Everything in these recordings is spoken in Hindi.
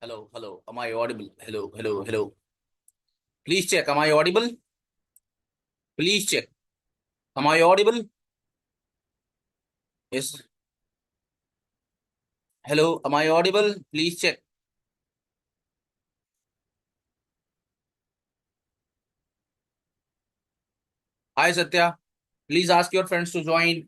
Hello, hello. Am I audible? Hello, hello, hello. Please check. Am I audible? Please check. Am I audible? Yes. Hello. Am I audible? Please check. Hi, Satya. Please ask your friends to join.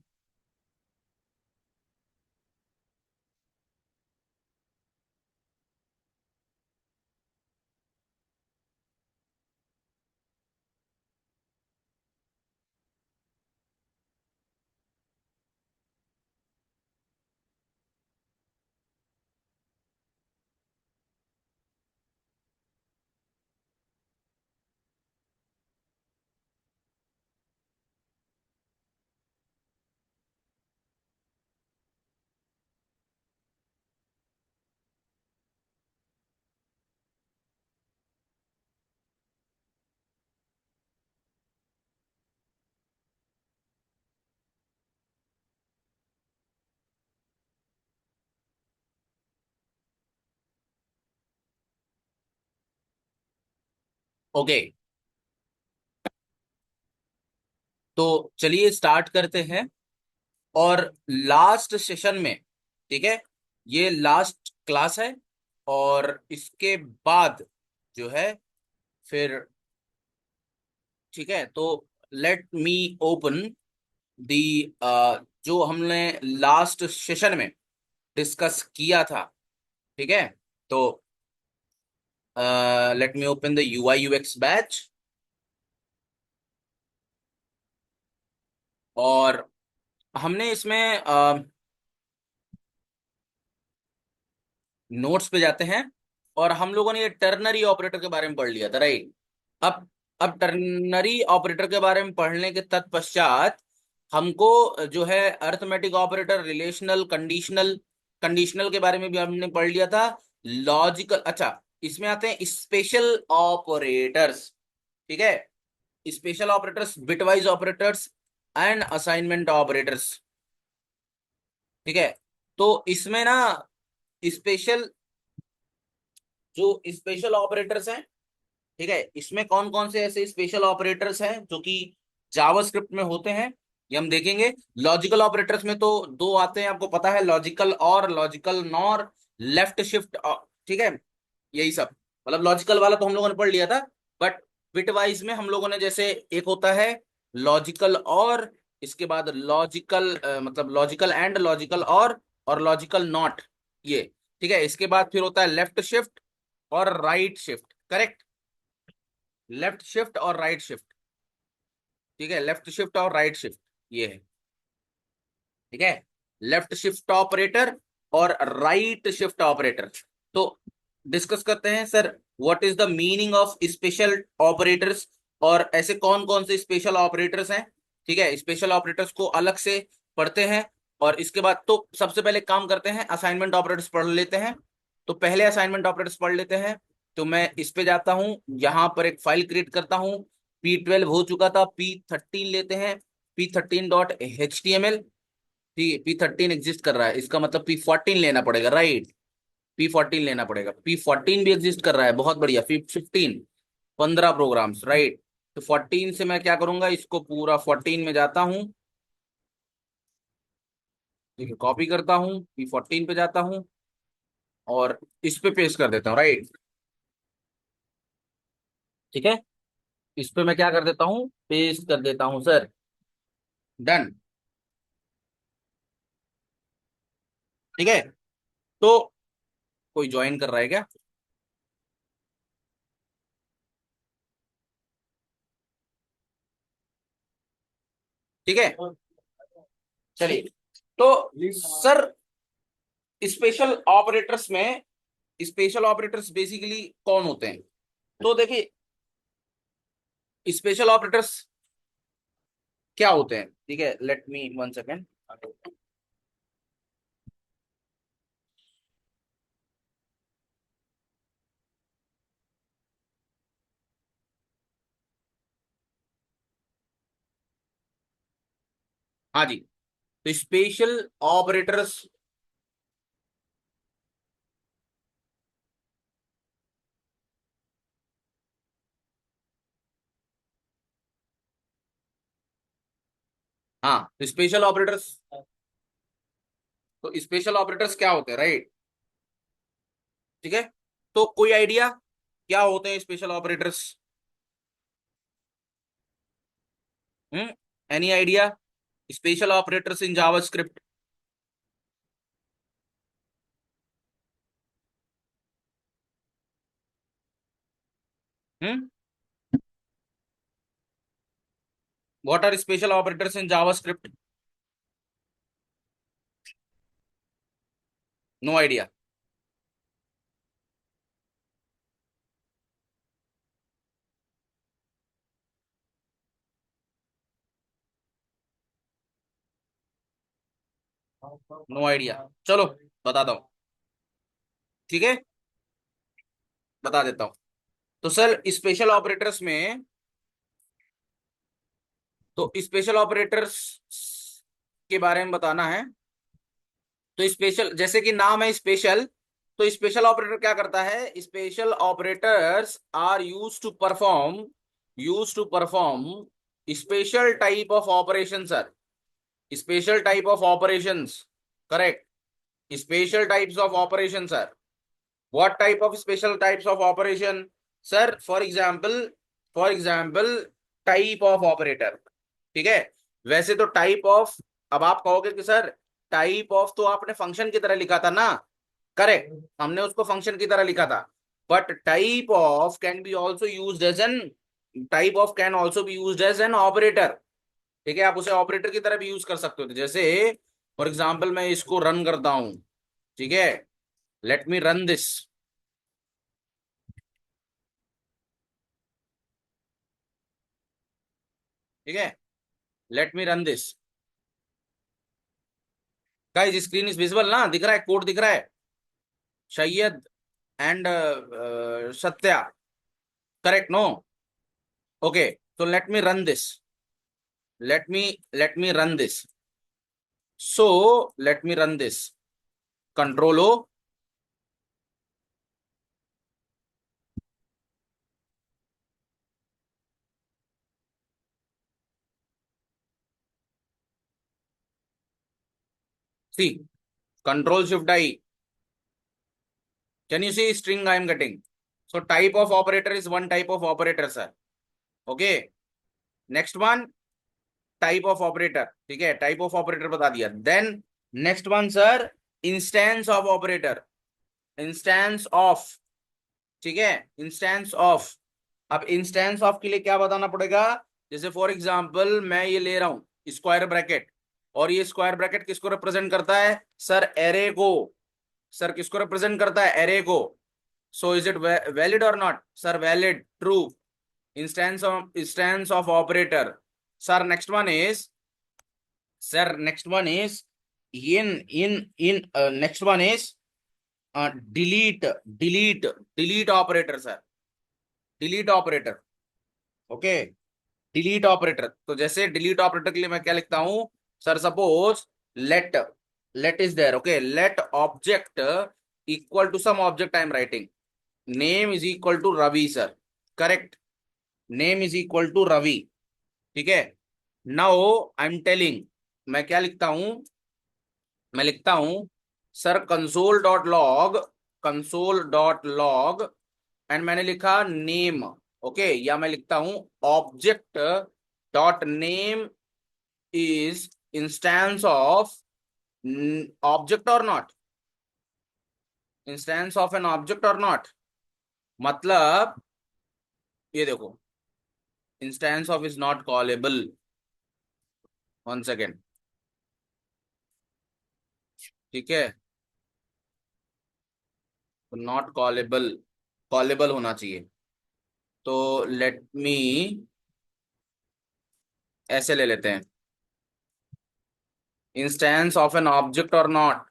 Okay, तो चलिए स्टार्ट करते हैं। और लास्ट सेशन में, ठीक है, ये लास्ट क्लास है। और इसके बाद जो है फिर, ठीक है, तो लेट मी ओपन दी जो हमने लास्ट सेशन में डिस्कस किया था। ठीक है, तो let me open the UI UX batch. और हमने इसमें नोट्स पे जाते हैं। और हम लोगों ने ये टर्नरी ऑपरेटर के बारे में पढ़ लिया था, राइट। अब अब टर्नरी ऑपरेटर के बारे में पढ़ने के तत्पश्चात हमको जो है arithmetic operator, relational, conditional, conditional के बारे में भी हमने पढ़ लिया था। लॉजिकल, अच्छा, इसमें आते हैं स्पेशल ऑपरेटर्स। ठीक है, special operators, bitwise operators and assignment operators. ठीक है, तो इसमें ना स्पेशल, जो स्पेशल ऑपरेटर्स हैं, ठीक है, इसमें कौन कौन से ऐसे स्पेशल ऑपरेटर्स हैं जो कि जावास्क्रिप्ट में होते हैं, ये हम देखेंगे। लॉजिकल ऑपरेटर्स में तो दो आते हैं, आपको पता है, लॉजिकल और लॉजिकल नॉर, लेफ्ट शिफ्ट। ठीक है, यही सब, मतलब लॉजिकल वाला तो हम लोगों ने पढ़ लिया था। बट बिटवाइज में हम लोगों ने, जैसे एक होता है लॉजिकल और, इसके बाद लॉजिकल मतलब लॉजिकल एंड, लॉजिकल और लॉजिकल नॉट, ये। ठीक है, इसके बाद फिर होता है लेफ्ट शिफ्ट और right shift, correct. Left shift और राइट शिफ्ट, ठीक है, लेफ्ट शिफ्ट और राइट शिफ्ट, ये है। ठीक है, लेफ्ट शिफ्ट ऑपरेटर और राइट शिफ्ट ऑपरेटर। तो डिस्कस करते हैं sir, what is the meaning of special operators, और ऐसे कौन कौन से स्पेशल ऑपरेटर्स हैं। ठीक है, स्पेशल ऑपरेटर्स को अलग से पढ़ते हैं। और इसके बाद तो सबसे पहले काम करते हैं, असाइनमेंट ऑपरेटर्स पढ़ लेते हैं। तो पहले असाइनमेंट ऑपरेटर्स पढ़ लेते हैं। तो मैं इस पे जाता हूं, यहां पर एक फाइल क्रिएट करता हूं। P12 हो चुका था, P13 लेते हैं। P13.html, ठीक है, P13 एग्जिस्ट कर रहा है, इसका मतलब P14 लेना पड़ेगा, राइट। P14 लेना पड़ेगा, P14 भी एग्जिस्ट कर रहा है, बहुत बढ़िया। P15, 15 programmes, right. तो 14 से मैं क्या करूंगा, इसको पूरा 14 में जाता हूँ, ठीक है, कॉपी करता हूँ, P14 पे जाता हूँ और इस पे पेस्ट कर देता हूँ, राइट। ठीक है, इस पे मैं क्या कर देता हूँ, पेस्ट कर देता हूँ सर। डन। ठीक है, तो कोई ज्वाइन कर रहा है क्या? ठीक है, चलिए। तो सर, स्पेशल ऑपरेटर्स में, स्पेशल ऑपरेटर्स बेसिकली कौन होते हैं? तो देखिए, स्पेशल ऑपरेटर्स क्या होते हैं, ठीक है, लेट मी 1 सेकेंड। हाँ जी, तो स्पेशल ऑपरेटर्स, हाँ, स्पेशल ऑपरेटर्स, तो स्पेशल ऑपरेटर्स क्या होते हैं, राइट? ठीक है, तो कोई आइडिया क्या होते हैं special operators? Hmm, any idea? Special operators in JavaScript. Hmm, what are special operators in JavaScript? No idea. No idea, चलो बताता हूँ। ठीक है, बता देता हूँ। तो सर स्पेशल ऑपरेटर्स में, तो स्पेशल ऑपरेटर्स के बारे में बताना है। तो स्पेशल, जैसे कि नाम है स्पेशल, तो स्पेशल ऑपरेटर क्या करता है? Special operators are use to perform special type of operation sir. Special type of operations, correct. Special types of operation sir. What type of special types of operation? Sir for example type of operator. ठीक है, वैसे तो टाइप ऑफ, अब आप कहोगे कि सर टाइप ऑफ तो आपने फंक्शन की तरह लिखा था ना, करेक्ट, हमने उसको फंक्शन की तरह लिखा था। But type of can be also use as an, type of can also be use as an operator. ठीक है, आप उसे ऑपरेटर की तरह भी यूज कर सकते हो। तो जैसे फॉर एग्जाम्पल मैं इसको रन करता हूं, ठीक है, लेट मी रन दिस। ठीक है, let me run this. Guys screen is visible ना, दिख रहा है, कोड दिख रहा है। Syed and Satya, correct no? Okay, तो let me run this, let me run this. So let me run this, control O. C, control shift I, can you see string I am getting? So type of operator is one type of operator sir. Okay, next one, type of operator. ठीक है, टाइप ऑफ ऑपरेटर बता दिया। Then next one sir, instance of operator, instance of. ठीक है, इंस्टेंस ऑफ। अब इंस्टेंस ऑफ के लिए क्या बताना पड़ेगा? जैसे फॉर एग्जांपल मैं ये ले रहा हूं स्क्वायर ब्रैकेट, और ये स्क्वायर ब्रैकेट किसको रिप्रेजेंट करता है सर? एरे को। सर किसको रिप्रेजेंट करता है? एरे को। सो इज इट वैलिड और not sir? Valid, true. Instance of operator. Sir next one is, sir next one is in next one is delete, delete operator sir, delete operator. Okay, delete operator. तो जैसे डिलीट ऑपरेटर के लिए मैं क्या लिखता हूं sir? Suppose let, let is there, okay, let object equal to some object I am writing, name is equal to Ravi sir, correct, name is equal to Ravi. ठीक है, नाउ आई एम टेलिंग, मैं क्या लिखता हूं? मैं लिखता हूं sir console dot log, console dot log, and मैंने लिखा नेम। ओके, या मैं लिखता हूं object dot name is instance of object और not, instance of an object और नॉट। मतलब ये देखो, instance of is not callable, one second. ठीक है, तो नॉट कॉलेबल, कॉलेबल होना चाहिए। तो लेट मी ऐसे ले लेते हैं, इंस्टेंस ऑफ एन ऑब्जेक्ट और नॉट,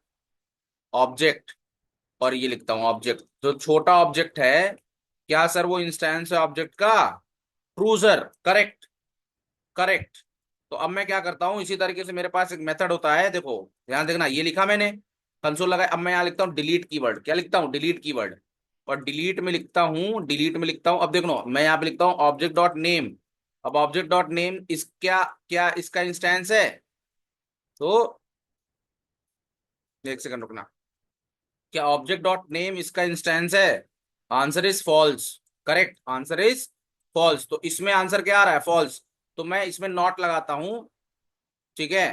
ऑब्जेक्ट, और ये लिखता हूं ऑब्जेक्ट, जो छोटा ऑब्जेक्ट है, क्या सर वो इंस्टेंस है ऑब्जेक्ट का? True sir, correct, correct. तो अब मैं क्या करता हूं, इसी तरीके से मेरे पास एक मेथड होता है, देखो ध्यान देखना, ये लिखा मैंने, कंसोल लगाया, अब मैं यहाँ लिखता हूँ डिलीट कीवर्ड, क्या लिखता हूँ? Delete keyword. और डिलीट में लिखता हूँ, डिलीट में लिखता हूँ, अब देखो मैं यहाँ पे लिखता हूँ ऑब्जेक्ट डॉट नेम, अब ऑब्जेक्ट डॉट नेम इस क्या क्या इसका इंस्टेंस है? तो एक सेकंड रुकना, क्या ऑब्जेक्ट डॉट नेम इसका इंस्टेंस है? Answer is false. Correct, answer is false. तो इसमें आंसर क्या आ रहा है? फॉल्स। तो मैं इसमें नॉट लगाता हूं। ठीक है,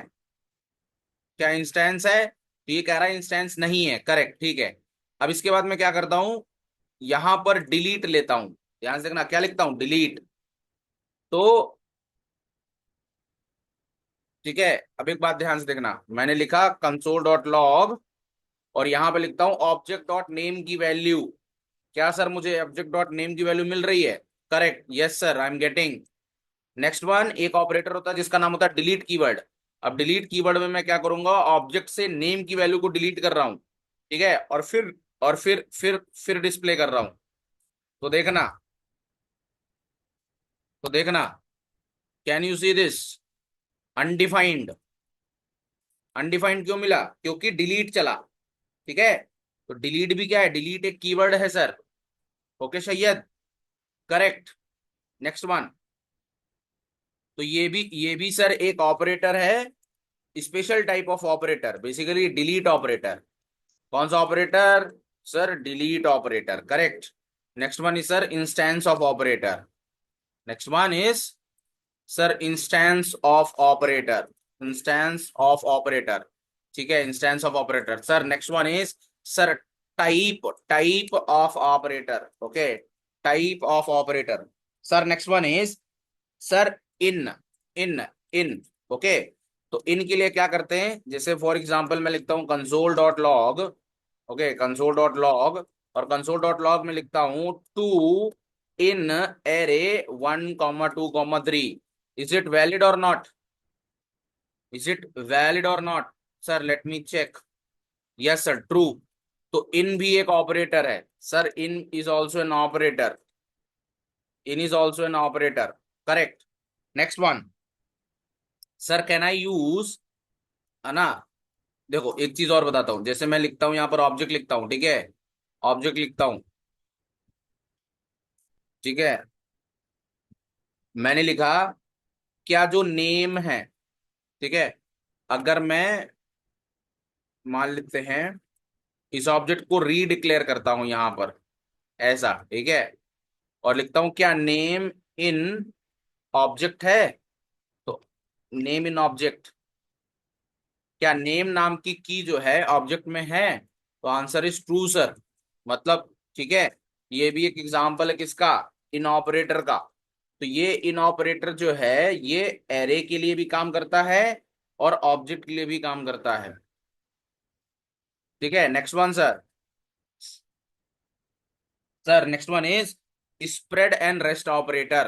क्या इंस्टेंस है? तो ये कह रहा है इंस्टेंस नहीं है। करेक्ट, ठीक है। अब इसके बाद मैं क्या करता हूं, यहां पर डिलीट लेता हूं। ध्यान से देखना क्या लिखता हूं, डिलीट। तो ठीक है, अब एक बात ध्यान से देखना, मैंने लिखा कंसोल डॉट लॉग और यहां पे लिखता हूं ऑब्जेक्ट डॉट नेम की वैल्यू। क्या सर मुझे ऑब्जेक्ट डॉट नेम की वैल्यू मिल रही है? Correct, yes sir, I am getting. Next one, एक ऑपरेटर होता है जिसका नाम होता है डिलीट कीवर्ड। अब डिलीट कीवर्ड में मैं क्या करूंगा, ऑब्जेक्ट से नेम की वैल्यू को डिलीट कर रहा हूं। ठीक है, और फिर डिस्प्ले कर रहा हूं। तो देखना, तो देखना, can you see this? Undefined. Undefined क्यों मिला? क्योंकि डिलीट चला। ठीक है, तो डिलीट भी क्या है? डिलीट एक कीवर्ड है sir. Okay Syed, correct. Next one, तो ये भी सर एक ऑपरेटर है, special type of operator, basically delete operator. कौन सा operator? Sir delete operator, correct. Next one is sir instance of operator. Next one is sir instance of operator. Instance of operator, ठीक है, instance of operator. Sir next one is sir type, type of operator. Okay, type of operator. Sir next one is sir in, in, in. Okay, तो इन के लिए क्या करते हैं, जैसे फॉर एग्जांपल मैं लिखता हूं console dot log. Okay, console dot log, और कंसोल डॉट लॉग में लिखता हूं two in array 1, 2, 3। Is it valid और नॉट? इज इट वैलिड और not? Sir let me check. Yes sir, true. तो इन भी एक ऑपरेटर है sir, in is also an operator. In is also an operator, correct. Next one, sir can I use, है ना? देखो एक चीज और बताता हूँ, जैसे मैं लिखता हूँ यहाँ पर ऑब्जेक्ट लिखता हूँ, ठीक है, ऑब्जेक्ट लिखता हूँ। ठीक है, मैंने लिखा क्या जो नेम है, ठीक है, अगर मैं मान लेते हैं इस ऑब्जेक्ट को रीडिक्लेयर करता हूं यहां पर, ऐसा, ठीक है, और लिखता हूं क्या नेम इन ऑब्जेक्ट है। तो नेम इन ऑब्जेक्ट, क्या नेम नाम की जो है ऑब्जेक्ट में है? तो आंसर इज ट्रू सर। मतलब ठीक है, ये भी एक एग्जांपल है किसका, इन ऑपरेटर का। तो ये इन ऑपरेटर जो है ये एरे के लिए भी काम करता है और ऑब्जेक्ट के लिए भी काम करता है। ठीक है, next one sir. Sir next one is spread and rest operator.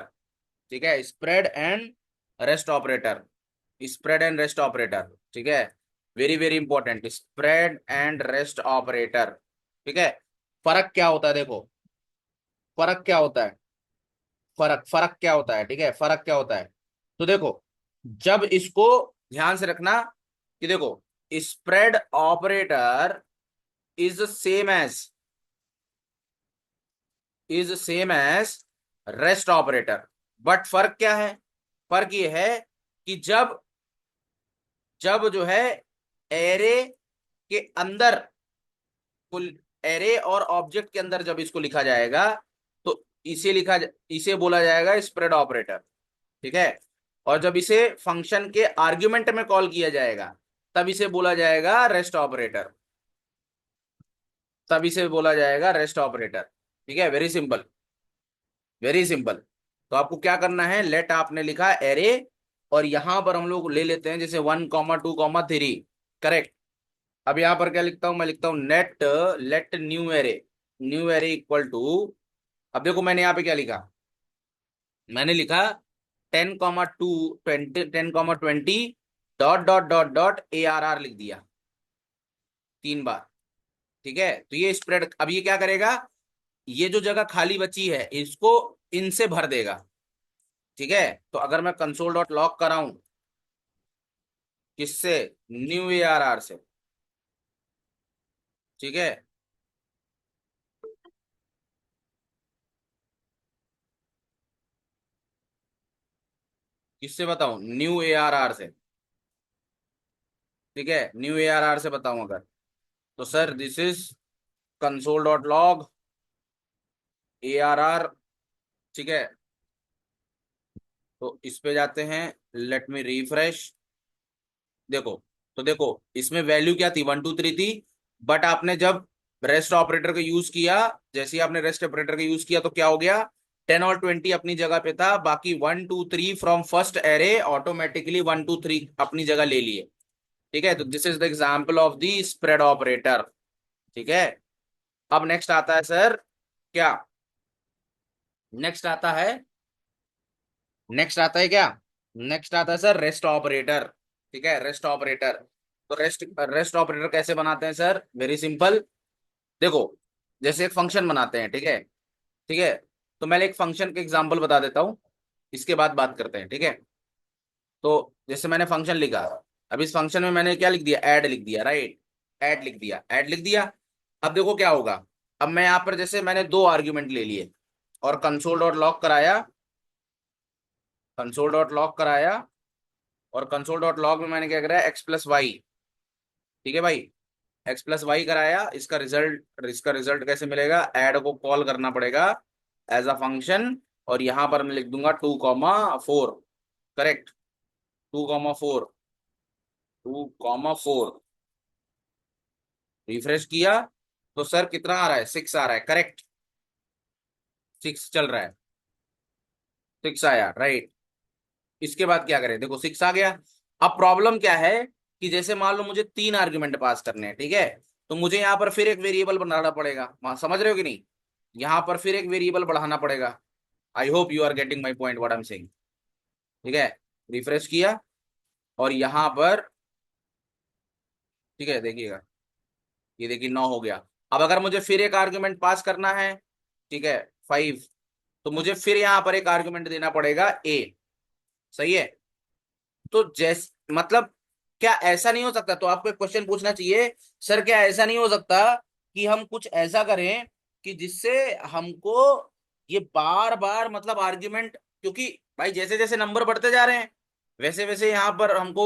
ठीक है, spread and rest operator, spread and rest operator. ठीक है, very very important, spread and rest operator. ठीक है, फर्क क्या होता है देखो, फर्क क्या होता है, फर्क फर्क क्या होता है, ठीक है, फर्क क्या होता है। तो देखो, जब इसको ध्यान से रखना कि देखो, spread operator is same as, is same as rest operator. But फर्क क्या है? फर्क ये है कि जब, जब जो है एरे के अंदर, कुल एरे और ऑब्जेक्ट के अंदर जब इसको लिखा जाएगा तो इसे बोला जाएगा स्प्रेड ऑपरेटर। ठीक है, और जब इसे फंक्शन के आर्ग्यूमेंट में कॉल किया जाएगा तब इसे बोला जाएगा रेस्ट ऑपरेटर, तब इसे बोला जाएगा रेस्ट ऑपरेटर। ठीक है, वेरी सिंपल, वेरी सिंपल। तो आपको क्या करना है, लेट आपने लिखा एरे, और यहां पर हम लोग ले लेते हैं जैसे 1, 2, 3। करेक्ट। अब यहां पर क्या लिखता हूं, मैं लिखता हूं net let new array, new array equal to, अब देखो मैंने यहाँ पे क्या लिखा, मैंने लिखा 10, 2, 20, 10, 20 dot dot dot dot ARR लिख दिया 3 बार। ठीक है, तो ये स्प्रेड, अब ये क्या करेगा, ये जो जगह खाली बची है इसको इनसे भर देगा। ठीक है, तो अगर मैं कंसोल डॉट लॉग कराऊं, किससे, न्यू ARR से। ठीक है, किससे बताऊं? न्यू ARR से। ठीक है, न्यू ARR से बताऊं अगर, तो sir this is console dot log ARR। ठीक है, तो इस पे जाते हैं, लेट मी रिफ्रेश। देखो, तो देखो इसमें वैल्यू क्या थी, 1 2 3 थी। बट आपने जब रेस्ट ऑपरेटर का यूज किया, जैसे ही आपने रेस्ट ऑपरेटर का यूज किया तो क्या हो गया, 10 और 20 अपनी जगह पे था, बाकी 1 2 3 फ्रॉम फर्स्ट एरे ऑटोमेटिकली 1 2 3 अपनी जगह ले लिए। ठीक है, तो this is the example of the spread operator. ठीक है, अब नेक्स्ट आता है सर क्या, नेक्स्ट आता है, नेक्स्ट आता है क्या, नेक्स्ट आता है सर रेस्ट ऑपरेटर। ठीक है, रेस्ट ऑपरेटर। तो रेस्ट रेस्ट ऑपरेटर कैसे बनाते हैं सर, वेरी सिंपल। देखो, जैसे एक फंक्शन बनाते हैं, ठीक है, ठीक है, तो मैं एक फंक्शन के एग्जांपल बता देता हूँ, इसके बाद बात करते हैं। ठीक है, तो जैसे मैंने फंक्शन लिखा, अब इस फंक्शन में मैंने क्या लिख दिया, ऐड लिख दिया, राइट, ऐड लिख दिया, ऐड लिख दिया। अब देखो क्या होगा, अब मैं यहाँ पर जैसे मैंने 2 आर्ग्यूमेंट ले लिए और कंसोल डॉट लॉग कराया, कंसोल डॉट लॉग कराया, और कंसोल डॉट लॉग में मैंने क्या कराया, x+y। ठीक है भाई, x+y कराया, इसका रिजल्ट कैसे मिलेगा, ऐड को कॉल करना पड़ेगा एज अ फंक्शन, और यहां पर मैं लिख दूंगा 2,4। करेक्ट, 2,4, 2,4। रिफ्रेश किया तो सर कितना आ रहा है, 6 आ रहा है। करेक्ट, 6 चल रहा है, 6 आया, राइट। इसके बाद क्या करें, देखो 6 आ गया। अब प्रॉब्लम क्या है कि जैसे मान लो मुझे 3 आर्ग्यूमेंट पास करने हैं, ठीक है, तो मुझे यहाँ पर फिर एक वेरिएबल बनाना पड़ेगा, समझ रहे हो कि नहीं, यहाँ पर फिर एक वेरिएबल बढ़ाना पड़ेगा। I hope you are getting my point what I am saying. ठीक है, रिफ्रेश किया और यहाँ पर, ठीक है देखिएगा, ये देखिए 9 हो गया। अब अगर मुझे फिर एक आर्ग्यूमेंट पास करना है, ठीक है, 5, तो मुझे फिर यहाँ पर एक आर्ग्यूमेंट देना पड़ेगा ए। सही है, तो जैस मतलब क्या ऐसा नहीं हो सकता, तो आपको एक क्वेश्चन पूछना चाहिए, सर क्या ऐसा नहीं हो सकता कि हम कुछ ऐसा करें कि जिससे हमको ये बार बार मतलब आर्ग्यूमेंट, क्योंकि भाई जैसे जैसे नंबर बढ़ते जा रहे हैं वैसे वैसे यहाँ पर हमको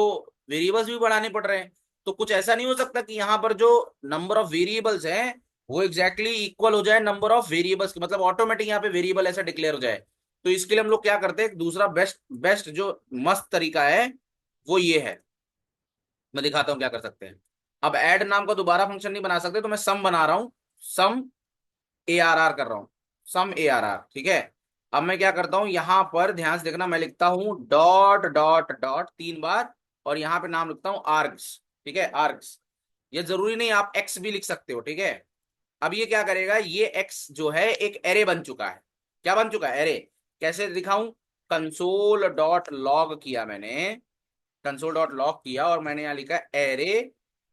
वेरिएबल्स भी बढ़ाने पड़ रहे हैं, तो कुछ ऐसा नहीं हो सकता कि यहाँ पर जो नंबर ऑफ वेरिएबल्स हैं वो एग्जैक्टली इक्वल हो जाए नंबर ऑफ वेरिएबल्स की, मतलब ऑटोमेटिक यहाँ पे वेरिएबल ऐसा डिक्लेयर हो जाए। तो इसके लिए हम लोग क्या करते हैं, दूसरा बेस्ट बेस्ट जो मस्त तरीका है वो ये है, मैं दिखाता हूँ क्या कर सकते हैं। अब ऐड नाम का दोबारा फंक्शन नहीं बना सकते, तो मैं सम बना रहा हूँ, सम ARR कर रहा हूँ, सम ARR। ठीक है, अब मैं क्या करता हूँ, यहां पर ध्यान से देखना, मैं लिखता हूँ डॉट डॉट डॉट 3 बार, और यहाँ पे नाम लिखता हूँ आर्ग्स। ठीक है, आर्ग्स, ये जरूरी नहीं आप एक्स भी लिख सकते हो। ठीक है, अब ये क्या करेगा, ये एक्स जो है एक एरे बन चुका है। क्या बन चुका है, एरे। कैसे दिखाऊं, कंसोल डॉट लॉग किया मैंने, कंसोल डॉट लॉग किया और मैंने यहाँ लिखा एरे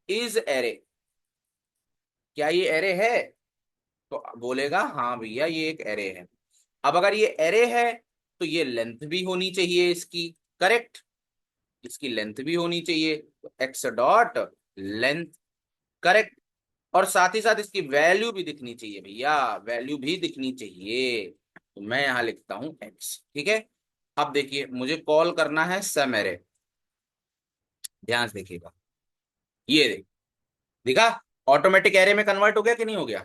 इज एरे। क्या ये एरे है, तो बोलेगा हाँ भैया ये एक एरे है। अब अगर ये एरे है तो ये लेंथ भी होनी चाहिए इसकी। करेक्ट, इसकी लेंथ भी होनी चाहिए, तो एक्स डॉट लेंथ। करेक्ट, और साथ ही साथ इसकी वैल्यू भी दिखनी चाहिए भैया, वैल्यू भी दिखनी चाहिए, तो मैं यहां लिखता हूं एक्स। ठीक है, अब देखिए मुझे कॉल करना है सम एरे, ध्यान से देखिएगा, ये दिखा, ऑटोमेटिक एरे में कन्वर्ट हो गया कि नहीं हो गया।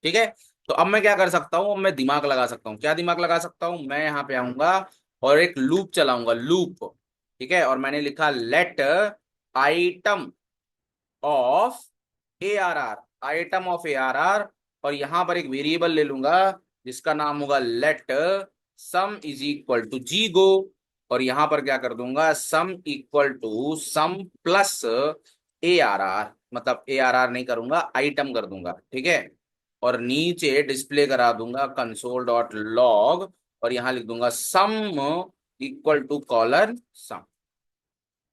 ठीक है, तो अब मैं क्या कर सकता हूँ, अब मैं दिमाग लगा सकता हूँ। क्या दिमाग लगा सकता हूँ, मैं यहाँ पे आऊंगा और एक लूप चलाऊंगा, लूप। ठीक है, और मैंने लिखा let item of ARR, item of ARR, और यहां पर एक वेरिएबल ले लूंगा जिसका नाम होगा let sum is equal to जी गो, और यहां पर क्या कर दूंगा, sum equal to sum plus ARR, मतलब ARR नहीं करूंगा, आइटम कर दूंगा। ठीक है, और नीचे डिस्प्ले करा दूंगा कंसोल डॉट लॉग, और यहां लिख दूंगा सम इक्वल टू कॉलन सम।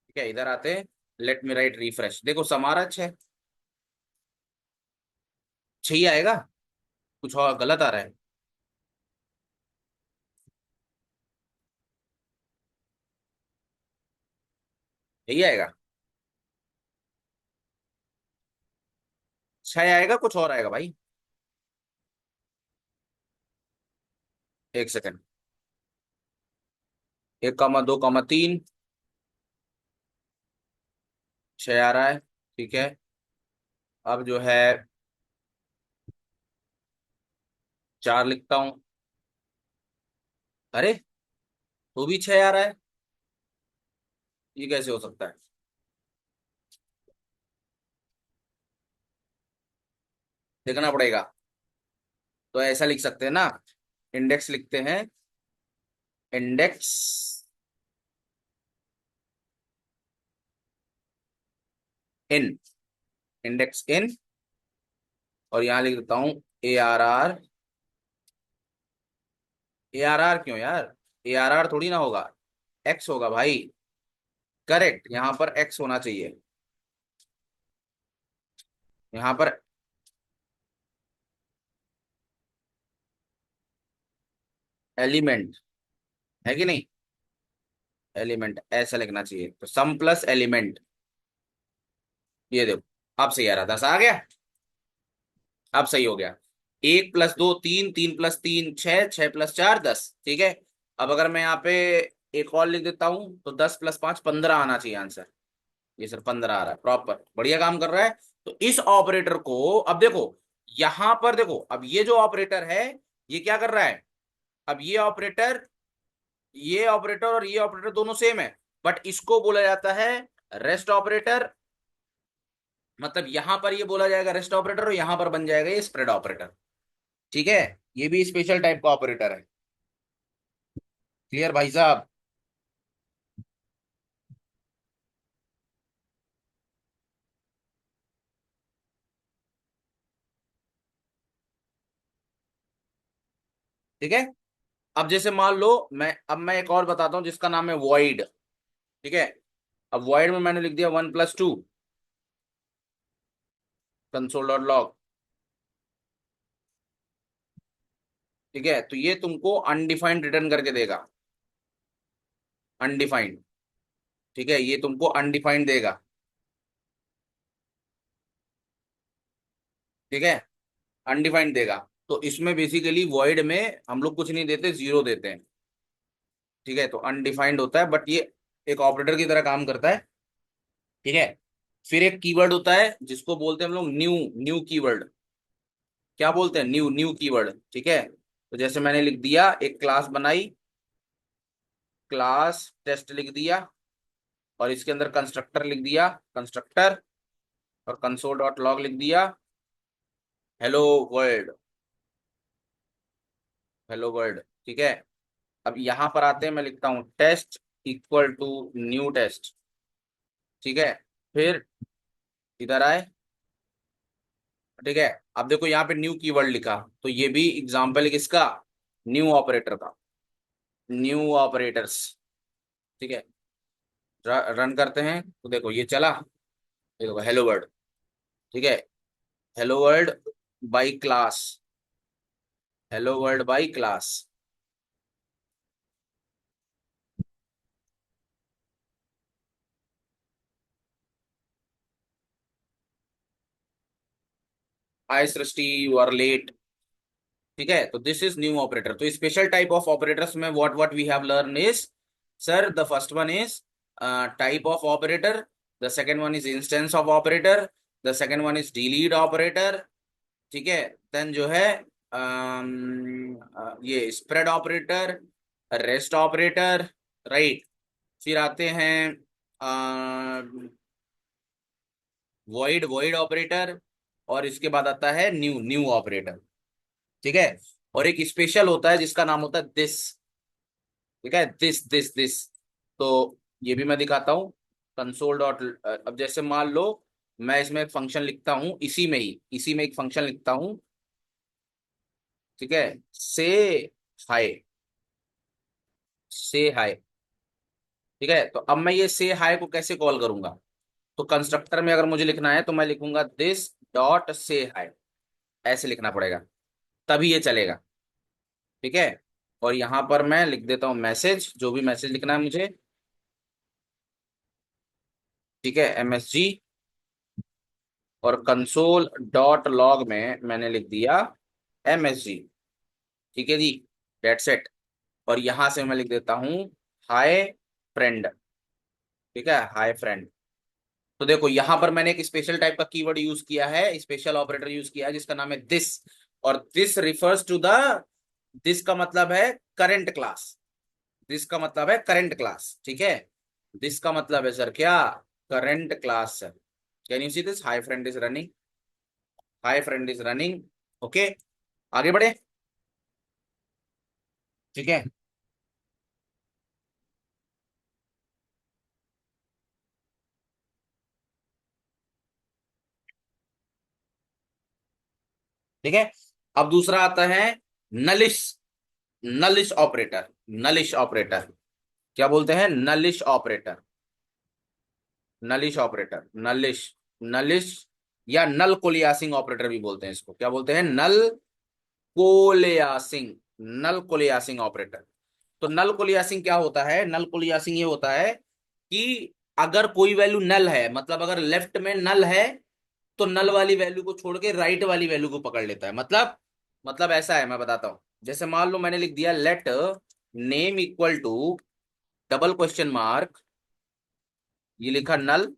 ठीक है, इधर आते हैं, लेट मी राइट रिफ्रेश, देखो सम आ रहा है 6, 6 ही आएगा, कुछ और गलत आ रहा है, यही आएगा, 6 आएगा, कुछ और आएगा भाई। एक सेकंड, 1,2,3 6 आ रहा है, ठीक है। अब जो है 4 लिखता हूं। अरे, तो भी 6 आ रहा है, ये कैसे हो सकता है? देखना पड़ेगा। तो ऐसा लिख सकते हैं ना, इंडेक्स लिखते हैं, इंडेक्स इन, इंडेक्स इन, और यहां लिख देता हूं ARR। ARR क्यों यार? ARR थोड़ी ना होगा, एक्स होगा भाई। करेक्ट, यहाँ पर एक्स होना चाहिए, यहाँ पर एलिमेंट है कि नहीं? एलिमेंट ऐसा लिखना चाहिए, तो सम प्लस एलिमेंट। ये देखो, अब सही आ रहा, 10 आ गया। अब सही हो गया। 1 + 2 3, 3 + 3 6, 6 + 4 10, ठीक है। अब अगर मैं यहाँ पे एक और लिख देता हूं, तो 10 + 5 15 आना चाहिए आंसर। ये सर 15 आ रहा है, प्रॉपर बढ़िया काम कर रहा है। तो इस ऑपरेटर को अब देखो, यहां पर देखो, अब ये जो ऑपरेटर है, ये क्या कर रहा है? अब ये ऑपरेटर और ये ऑपरेटर दोनों सेम है, बट इसको बोला जाता है रेस्ट ऑपरेटर। मतलब यहां पर ये बोला जाएगा रेस्ट ऑपरेटर, और यहां पर बन जाएगा ये स्प्रेड ऑपरेटर, ठीक है। ये भी स्पेशल टाइप का ऑपरेटर है। क्लियर भाई साहब? ठीक है। अब जैसे मान लो, मैं एक और बताता हूं जिसका नाम है वॉइड, ठीक है। अब वॉइड में मैंने लिख दिया 1 + 2 console.log, ठीक है। तो ये तुमको अनडिफाइंड रिटर्न करके देगा, अनडिफाइंड, ठीक है, ये तुमको अनडिफाइंड देगा, ठीक है, अनडिफाइंड देगा। तो इसमें बेसिकली वॉइड में हम लोग कुछ नहीं देते, जीरो देते हैं, ठीक है। तो अनडिफाइंड होता है, बट ये एक ऑपरेटर की तरह काम करता है, ठीक है। फिर एक कीवर्ड होता है जिसको बोलते हैं हम लोग न्यू, न्यू कीवर्ड। क्या बोलते हैं? न्यू, न्यू कीवर्ड, ठीक है। तो जैसे मैंने लिख दिया, एक क्लास बनाई, क्लास टेस्ट लिख दिया, और इसके अंदर कंस्ट्रक्टर लिख दिया, कंस्ट्रक्टर, और console.log लिख दिया, हेलो वर्ल्ड, हेलो वर्ल्ड, ठीक है। अब यहां पर आते हैं, मैं लिखता हूं test equal to new test, ठीक है। फिर इधर आए, ठीक है। अब देखो यहाँ पे न्यू कीवर्ड लिखा, तो ये भी एग्जाम्पल है किसका? न्यू ऑपरेटर का, न्यू ऑपरेटर्स, ठीक है। रन करते हैं तो देखो ये चला, ये देखो हेलो वर्ल्ड, ठीक है। Hello world by class, hello world by class. Hi Srishti, you are late, ठीक है। तो दिस इज न्यू ऑपरेटर। तो स्पेशल टाइप ऑफ ऑपरेटर्स में what what we have learn is, sir the first one is type of operator, the second one is instance of operator, the second one is delete operator, ठीक है। देन जो है ये spread operator, rest operator, right. फिर आते हैं वॉइड, वॉइड ऑपरेटर, और इसके बाद आता है न्यू, न्यू ऑपरेटर, ठीक है। और एक स्पेशल होता है जिसका नाम होता है दिस, ठीक है, दिस दिस दिस। तो ये भी मैं दिखाता हूँ, कंसोल डॉट। अब जैसे मान लो मैं इसमें एक फंक्शन लिखता हूँ, इसी में ही, इसी में एक फंक्शन लिखता हूँ, ठीक है, से हाय, से हाय, ठीक है। तो अब मैं ये से हाय को कैसे कॉल करूंगा? तो कंस्ट्रक्टर में अगर मुझे लिखना है तो मैं लिखूंगा दिस डॉट से हाय, ऐसे लिखना पड़ेगा, तभी ये चलेगा, ठीक है। और यहां पर मैं लिख देता हूँ मैसेज, जो भी मैसेज लिखना है मुझे, ठीक है, MSG, और कंसोल डॉट लॉग में मैंने लिख दिया MSG, ठीक है जी, डेट सेट। और यहां से मैं लिख देता हूँ हाय फ्रेंड। ठीक है, हाय फ्रेंड। तो देखो यहां पर मैंने एक स्पेशल टाइप का कीवर्ड यूज किया है, स्पेशल ऑपरेटर यूज किया है जिसका नाम है दिस। और this refers to the, this का मतलब है करंट क्लास। दिस का मतलब है करंट क्लास, ठीक है। दिस का मतलब है सर क्या, current class sir. Can you see this, hi friend is running, hi friend is running. Okay, आगे बढ़े। ठीक है, ठीक है। अब दूसरा आता है नलिश, नलिश ऑपरेटर। नलिश ऑपरेटर, क्या बोलते हैं, नलिश ऑपरेटर। नलिश ऑपरेटर, नलिश, नलिश या नल कोलियासिंग ऑपरेटर भी बोलते हैं इसको। क्या बोलते हैं, नल कोलियासिंग, नल कोलियासिंग ऑपरेटर। तो नल कोलियासिंग क्या होता है, नल कोलियासिंग ये होता है कि अगर कोई वैल्यू नल है, मतलब अगर लेफ्ट में नल है, तो नल वाली वैल्यू को छोड़ के राइट वाली वैल्यू को पकड़ लेता है। मतलब ऐसा है, मैं बताता हूं। जैसे मान लो मैंने लिख दिया let name equal to double question mark, ये लिखा नल,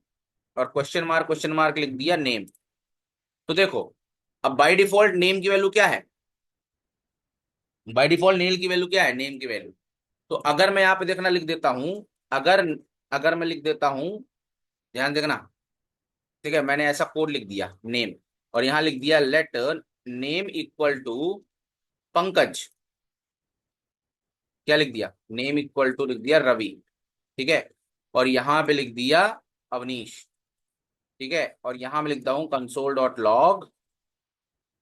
और क्वेश्चन मार्क लिख दिया नेम। तो देखो, अब बाय डिफॉल्ट नेम की वैल्यू क्या है, बाय डिफॉल्ट नेम की वैल्यू क्या है, नेम की वैल्यू। तो अगर मैं यहाँ पे देखना लिख देता हूं, अगर अगर मैं लिख देता हूं, ध्यान देखना, ठीक है, मैंने ऐसा कोड लिख दिया नेम, और यहाँ लिख दिया let name equal to Pankaj. क्या लिख दिया, नेम इक्वल टू लिख दिया रवि, ठीक है। और यहाँ पे लिख दिया अवनीश, ठीक है। और यहाँ मैं लिखता हूँ कंसोल डॉट लॉग,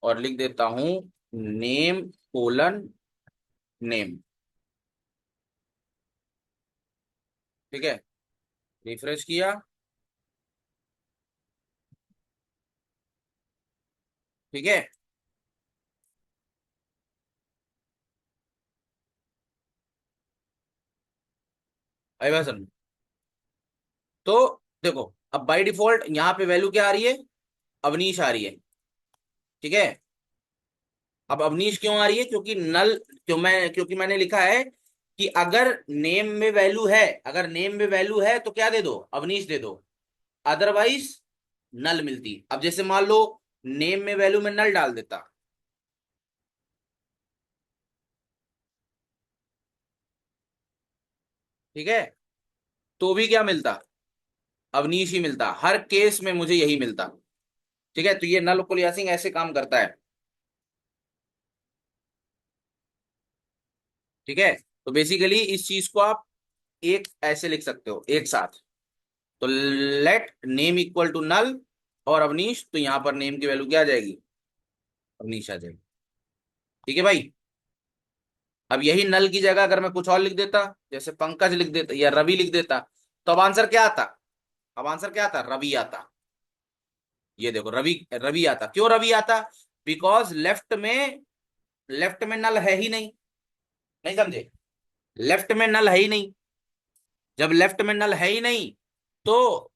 और लिख देता हूँ नेम कोलन नेम, ठीक है। रिफ्रेश किया, ठीक है। आई बात समझ। तो देखो, अब बाय डिफॉल्ट यहाँ पे वैल्यू क्या आ रही है, अवनीश आ रही है, ठीक है। अब अवनीश क्यों आ रही है, क्योंकि नल, क्योंकि मैंने लिखा है कि अगर नेम में वैल्यू है, अगर नेम में वैल्यू है तो क्या दे दो, अवनीश दे दो, अदरवाइज नल मिलती। अब जैसे मान लो नेम में वैल्यू में नल डाल देता, ठीक है, तो भी क्या मिलता, अवनीश ही मिलता, हर केस में मुझे यही मिलता, ठीक है। तो ये नल कोलियासिंग ऐसे काम करता है, ठीक है। तो बेसिकली इस चीज को आप एक ऐसे लिख सकते हो एक साथ। तो let name equal to null और अवनीश, तो यहां पर नेम की वैल्यू क्या आ जाएगी, अवनीश आ जाएगी, ठीक है भाई। अब यही नल की जगह अगर मैं कुछ और लिख देता, जैसे पंकज लिख देता या रवि लिख देता, तो अब आंसर क्या आता, अब आंसर क्या आता, रवि आता। ये देखो रवि, रवि आता, क्यों रवि आता, बिकॉज लेफ्ट में नल है ही नहीं, नहीं समझे, लेफ्ट में नल है ही नहीं। जब लेफ्ट में नल है ही नहीं, तो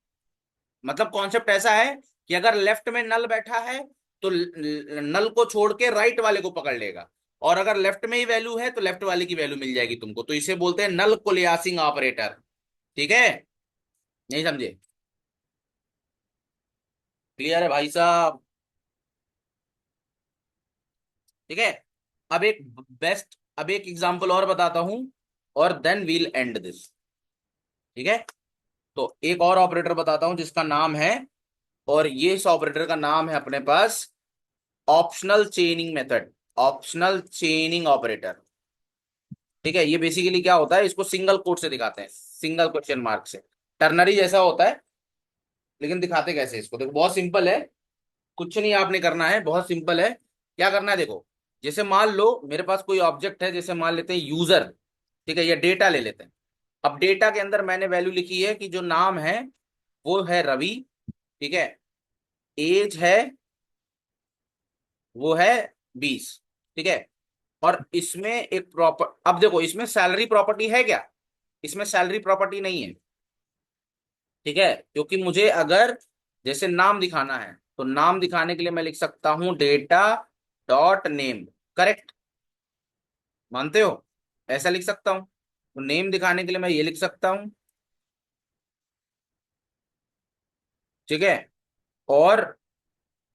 मतलब कॉन्सेप्ट ऐसा है कि अगर लेफ्ट में नल बैठा है, तो नल को छोड़ के राइट वाले को पकड़ लेगा, और अगर लेफ्ट में ही वैल्यू है तो लेफ्ट वाले की वैल्यू मिल जाएगी तुमको। तो इसे बोलते हैं नल कोलियासिंग ऑपरेटर, ठीक है। नहीं समझे, क्लियर है भाई साहब, ठीक है। अब एक एग्जांपल और बताता हूं, और देन वील एंड दिस, ठीक है। तो एक और ऑपरेटर बताता हूं जिसका नाम है, और ये इस ऑपरेटर का नाम है अपने पास optional chaining method, optional chaining operator, ठीक है। ये बेसिकली क्या होता है, इसको सिंगल कोट से दिखाते हैं, सिंगल क्वेश्चन मार्क से। टर्नरी जैसा होता है, लेकिन दिखाते कैसे इसको, देखो बहुत सिंपल है, कुछ नहीं आपने करना है, बहुत सिंपल है। क्या करना है देखो, जैसे मान लो मेरे पास कोई ऑब्जेक्ट है, जैसे मान लेते हैं यूजर, ठीक है, या डेटा ले लेते हैं। अब डेटा के अंदर मैंने वैल्यू लिखी है कि जो नाम है वो है रवि, ठीक है। एज है, वो है 20, ठीक है। और इसमें एक प्रॉपर, अब देखो इसमें सैलरी प्रॉपर्टी है क्या, इसमें सैलरी प्रॉपर्टी नहीं है, ठीक है। क्योंकि मुझे अगर जैसे नाम दिखाना है, तो नाम दिखाने के लिए मैं लिख सकता हूं डेटा डॉट नेम, करेक्ट, मानते हो, ऐसा लिख सकता हूं, तो नेम दिखाने के लिए मैं ये लिख सकता हूं, ठीक है। और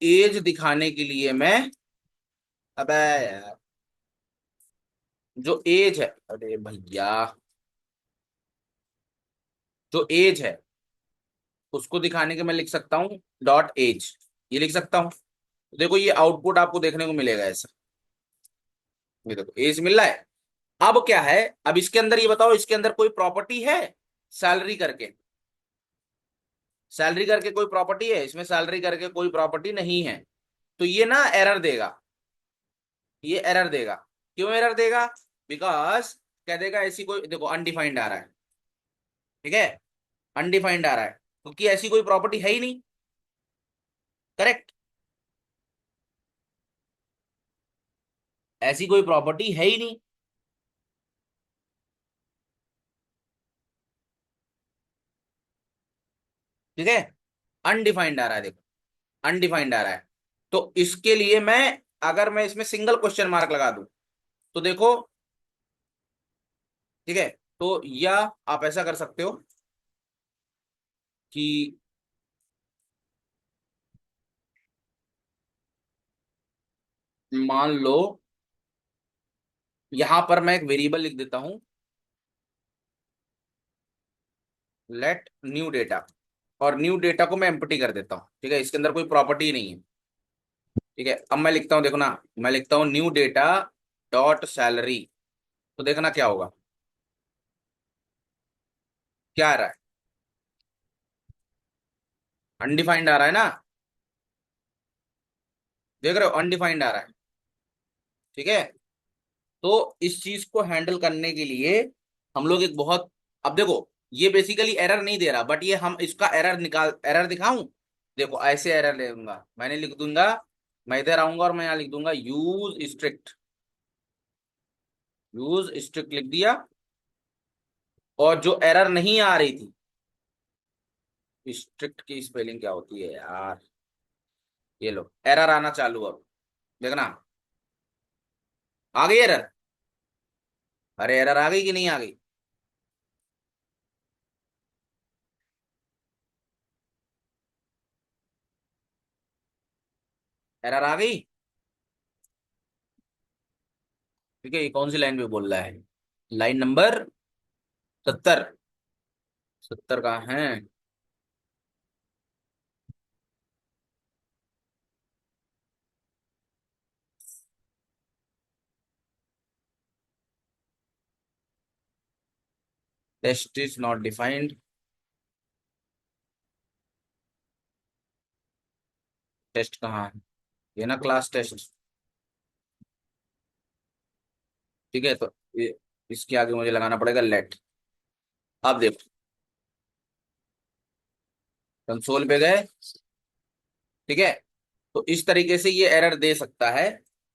एज दिखाने के लिए मैं, अबे यार, जो एज है, अरे भैया, जो एज है उसको दिखाने के मैं लिख सकता हूँ डॉट एज, ये लिख सकता हूँ। तो देखो ये आउटपुट आपको देखने को मिलेगा ऐसा, ये देखो एज मिल रहा है। अब क्या है, अब इसके अंदर ये बताओ, इसके अंदर कोई प्रॉपर्टी है सैलरी करके? सैलरी करके कोई प्रॉपर्टी है इसमें? सैलरी करके कोई प्रॉपर्टी नहीं है। तो ये ना एरर देगा, ये एरर देगा। क्यों एरर देगा? बिकॉज कह देगा ऐसी कोई, देखो अनडिफाइंड आ रहा है, ठीक है, अनडिफाइंड आ रहा है क्योंकि ऐसी कोई प्रॉपर्टी है ही नहीं। करेक्ट, ऐसी कोई प्रॉपर्टी है ही नहीं। ठीक है, अनडिफाइंड आ रहा है, देखो अनडिफाइंड आ रहा है। तो इसके लिए मैं, अगर मैं इसमें सिंगल क्वेश्चन मार्क लगा दूं तो देखो, ठीक है, तो या आप ऐसा कर सकते हो कि मान लो यहां पर मैं एक वेरिएबल लिख देता हूं, लेट न्यू डेटा, और न्यू डेटा को मैं एम्प्टी कर देता हूं, ठीक है, इसके अंदर कोई प्रॉपर्टी नहीं है। ठीक है, अब मैं लिखता हूं, देखो ना, मैं लिखता हूं न्यू डेटा डॉट सैलरी, तो देखना क्या होगा, क्या आ रहा है? अनडिफाइंड आ रहा है ना, देख रहे हो, अनडिफाइंड आ रहा है। ठीक है, तो इस चीज को हैंडल करने के लिए हम लोग एक बहुत, अब देखो ये बेसिकली एरर नहीं दे रहा, बट ये हम इसका एरर निकाल, एरर दिखाऊं, देखो ऐसे एरर ले दूंगा, मैंने लिख दूंगा, मैं इधर आऊंगा और मैं यहाँ लिख दूंगा यूज स्ट्रिक्ट, यूज स्ट्रिक्ट लिख दिया। और जो एरर नहीं आ रही थी, स्ट्रिक्ट की स्पेलिंग क्या होती है यार, ये लो एरर आना चालू, अब देखना आ गई एरर। अरे एरर आ गई कि नहीं आ गई? एरर आ गई। ठीक है, ये कौन सी लाइन पे बोल रहा है? Line number 70। 70 कहाँ है? Test is not defined, test कहाँ है? ये ना क्लास टेस्ट। ठीक है, तो ये, इसके आगे मुझे लगाना पड़ेगा लेट। अब देखो, कंसोल पे गए, ठीक है, तो इस तरीके से ये एरर दे सकता है।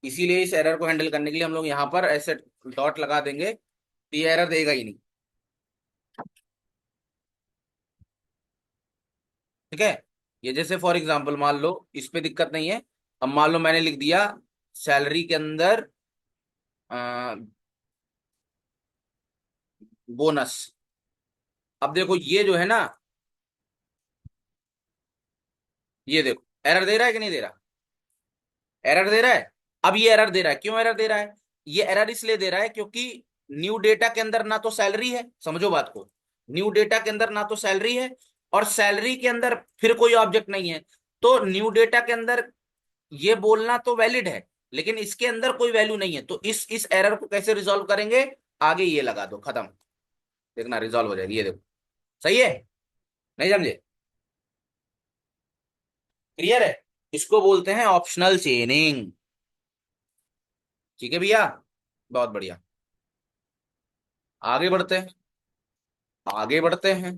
इसीलिए इस एरर को हैंडल करने के लिए हम लोग यहाँ पर ऐसे डॉट लगा देंगे, तो ये एरर देगा ही नहीं। ठीक है, ये जैसे फॉर एग्जांपल मान लो इस पे दिक्कत नहीं है। अब मान लो मैंने लिख दिया सैलरी के अंदर बोनस। अब देखो ये जो है ना, ये देखो एरर दे रहा है कि नहीं दे रहा? एरर दे रहा है। अब ये एरर दे रहा है, क्यों एरर दे रहा है? ये एरर इसलिए दे रहा है क्योंकि न्यू डेटा के अंदर ना तो सैलरी है, समझो बात को, न्यू डेटा के अंदर ना तो सैलरी है, और सैलरी के अंदर फिर कोई ऑब्जेक्ट नहीं है। तो न्यू डेटा के अंदर ये बोलना तो वैलिड है, लेकिन इसके अंदर कोई वैल्यू नहीं है, तो इस एरर को कैसे रिजॉल्व करेंगे? आगे ये लगा दो, खत्म, देखना रिजॉल्व हो जाएगी, ये देखो। सही है? नहीं समझे? क्लियर है? इसको बोलते हैं ऑप्शनल चेनिंग। ठीक है भैया, बहुत बढ़िया। आगे बढ़ते हैं, आगे बढ़ते हैं।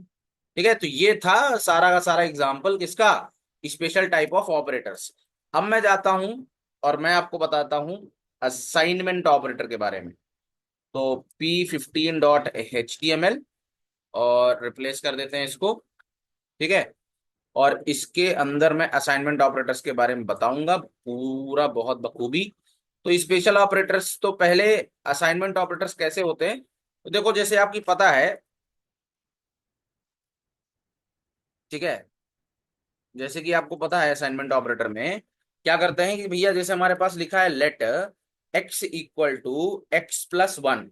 ठीक है, तो ये था सारा का सारा एग्जाम्पल किसका, स्पेशल टाइप ऑफ ऑपरेटर्स। अब मैं जाता हूं और मैं आपको बताता हूं असाइनमेंट ऑपरेटर के बारे में। तो P15.html, और रिप्लेस कर देते हैं इसको। ठीक है, और इसके अंदर मैं असाइनमेंट ऑपरेटर्स के बारे में बताऊंगा पूरा बहुत बखूबी। तो स्पेशल ऑपरेटर्स तो पहले, असाइनमेंट ऑपरेटर्स कैसे होते हैं, तो देखो जैसे आपकी पता है, ठीक है, जैसे कि आपको पता है असाइनमेंट ऑपरेटर में क्या करते हैं कि भैया जैसे हमारे पास लिखा है let X equal to X plus one,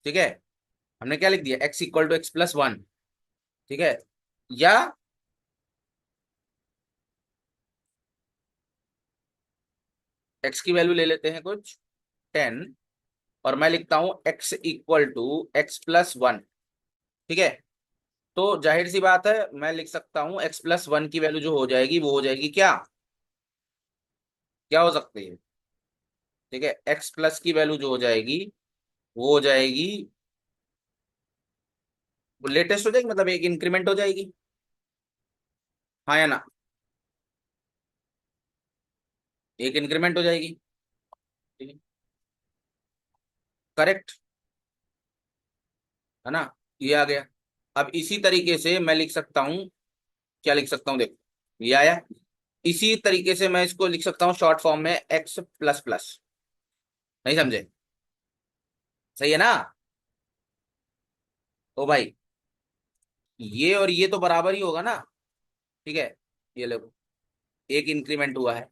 ठीक है, हमने क्या लिख दिया, X equal to X plus one, ठीक है, या एक्स की वैल्यू ले लेते हैं कुछ 10, और मैं लिखता हूं X equal to X plus one, ठीक है। तो जाहिर सी बात है मैं लिख सकता हूं एक्स प्लस वन की वैल्यू जो हो जाएगी वो हो जाएगी क्या, क्या हो सकती है, ठीक है, एक्स प्लस की वैल्यू जो हो जाएगी वो हो जाएगी, वो लेटेस्ट हो जाएगी, मतलब एक इंक्रीमेंट हो जाएगी, हाँ या ना, एक इंक्रीमेंट हो जाएगी, ठीक है, करेक्ट, है ना, ये आ गया। अब इसी तरीके से मैं लिख सकता हूं, क्या लिख सकता हूं, देखो ये आया। इसी तरीके से मैं इसको लिख सकता हूँ शॉर्ट फॉर्म में एक्स प्लस प्लस, नहीं समझे, सही है ना। ओ भाई, ये और ये तो बराबर ही होगा ना, ठीक है, ये लो, एक इंक्रीमेंट हुआ है।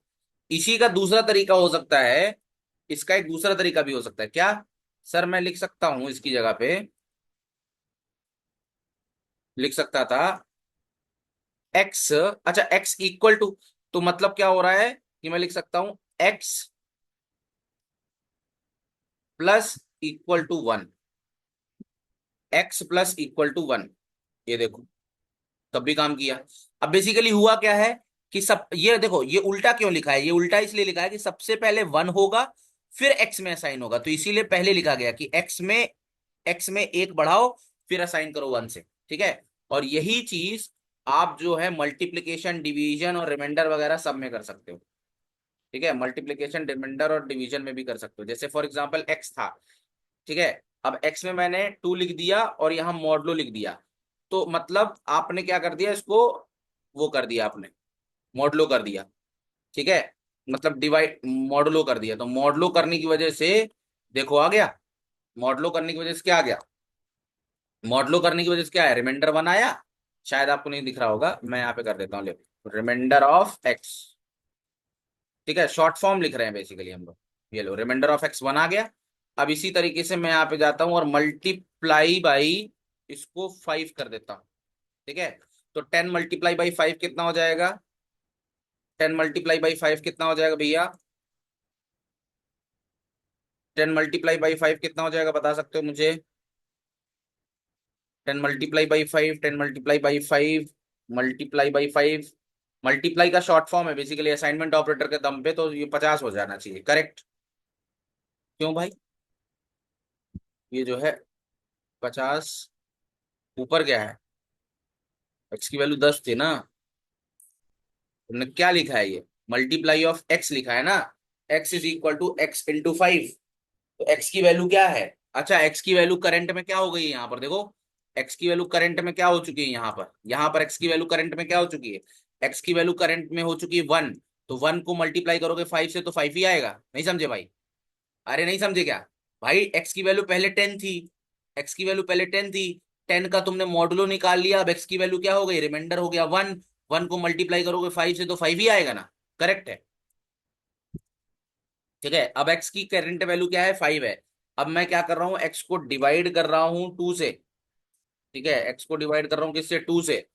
इसी का दूसरा तरीका हो सकता है, इसका एक दूसरा तरीका भी हो सकता है क्या, सर मैं लिख सकता हूं इसकी जगह पे, लिख सकता था एक्स, अच्छा एक्स इक्वल टू, तो मतलब क्या हो रहा है कि मैं लिख सकता हूं X plus equal to one, X plus equal to one, ये देखो तब भी काम किया। अब बेसिकली हुआ क्या है कि सब, ये देखो ये उल्टा क्यों लिखा है, ये उल्टा इसलिए लिखा है कि सबसे पहले वन होगा फिर एक्स में असाइन होगा, तो इसीलिए पहले लिखा गया कि एक्स में एक बढ़ाओ फिर असाइन करो वन से, ठीक है। और यही चीज आप जो है मल्टीप्लिकेशन डिवीजन और रिमाइंडर वगैरह सब में कर सकते हो, ठीक है, मल्टीप्लिकेशन रिमाइंडर और डिवीजन में भी कर सकते हो। जैसे फॉर एग्जांपल एक्स था, ठीक है, अब एक्स में मैंने टू लिख दिया और यहाँ मॉडलो लिख दिया, तो मतलब आपने क्या कर दिया इसको, वो कर दिया आपने, मॉडलो कर दिया, ठीक है, मतलब डिवाइड मॉडलो कर दिया, तो मॉडलो करने की वजह से देखो आ गया, मॉडलो करने की वजह से क्या आ गया, मॉडलो करने की वजह से क्या है, रिमाइंडर बनाया, शायद आपको नहीं दिख रहा होगा, मैं यहाँ पे कर देता हूँ, ले रिमाइंडर ऑफ एक्स, ठीक है, शॉर्ट फॉर्म लिख रहे हैं बेसिकली हम लोग, ये लो रिमाइंडर ऑफ एक्स वन आ गया। अब इसी तरीके से मैं यहाँ पे जाता हूँ और मल्टीप्लाई बाई इसको फाइव कर देता हूँ, ठीक है, तो 10 × 5 कितना हो जाएगा, 10 × 5 कितना हो जाएगा भैया, 10 × 5 कितना हो जाएगा बता सकते हो मुझे, 10 × 5, 10 × 5 मल्टीप्लाई बाई 5, मल्टीप्लाई का शॉर्ट फॉर्म है बेसिकली असाइनमेंट ऑपरेटर के दम पे, तो ये 50 हो जाना चाहिए, करेक्ट, क्यों भाई, ये जो है 50, ऊपर क्या है, एक्स की वैल्यू 10 थी ना, तुमने क्या लिखा है, ये मल्टीप्लाई ऑफ एक्स लिखा है ना, X is equal to X into five, तो एक्स की वैल्यू क्या है, अच्छा एक्स की वैल्यू करंट में क्या हो गई है यहाँ पर देखो, एक्स की वैल्यू करंट में क्या हो चुकी है यहाँ पर, एक्स की वैल्यू करंट में क्या हो चुकी है, एक्स की वैल्यू करंट में हो चुकी है वन, तो वन को मल्टीप्लाई करोगे फाइव से तो फाइव ही आएगा, नहीं समझे भाई, अरे नहीं समझे क्या, भाई एक्स की वैल्यू पहले 10 थी, एक्स की वैल्यू पहले 10 थी, 10 का तुमने मॉडुलो निकाल लिया, अब एक्स की वैल्यू क्या हो गई, रिमाइंडर हो गया वन, वन को मल्टीप्लाई करोगे फाइव से तो फाइव ही आएगा ना, करेक्ट है, ठीक है। अब एक्स की करंट वैल्यू क्या है, फाइव है, अब मैं क्या कर रहा हूँ, एक्स को डिवाइड कर रहा हूँ टू से, ठीक है, एक्स को डिवाइड कर रहा हूँ किससे, टू से,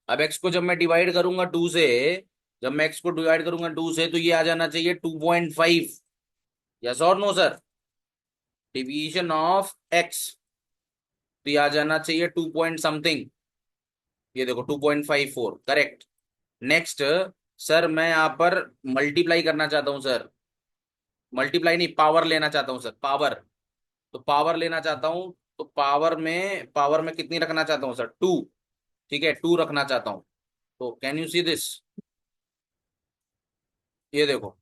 अब एक्स को जब मैं डिवाइड करूंगा टू से, जब मैं एक्स को डिवाइड करूंगा टू से तो ये आ जाना चाहिए 2.5, यस और no sir, division of X, तो ये आ जाना चाहिए टू पॉइंट समथिंग, ये देखो 2.54, करेक्ट। नेक्स्ट, सर मैं यहाँ पर मल्टीप्लाई करना चाहता हूँ सर, मल्टीप्लाई नहीं पावर लेना चाहता हूँ सर, पावर, तो पावर लेना चाहता हूँ, तो पावर में कितनी रखना चाहता हूँ सर, टू, ठीक है, टू रखना चाहता हूँ, तो कैन यू सी दिस, ये देखो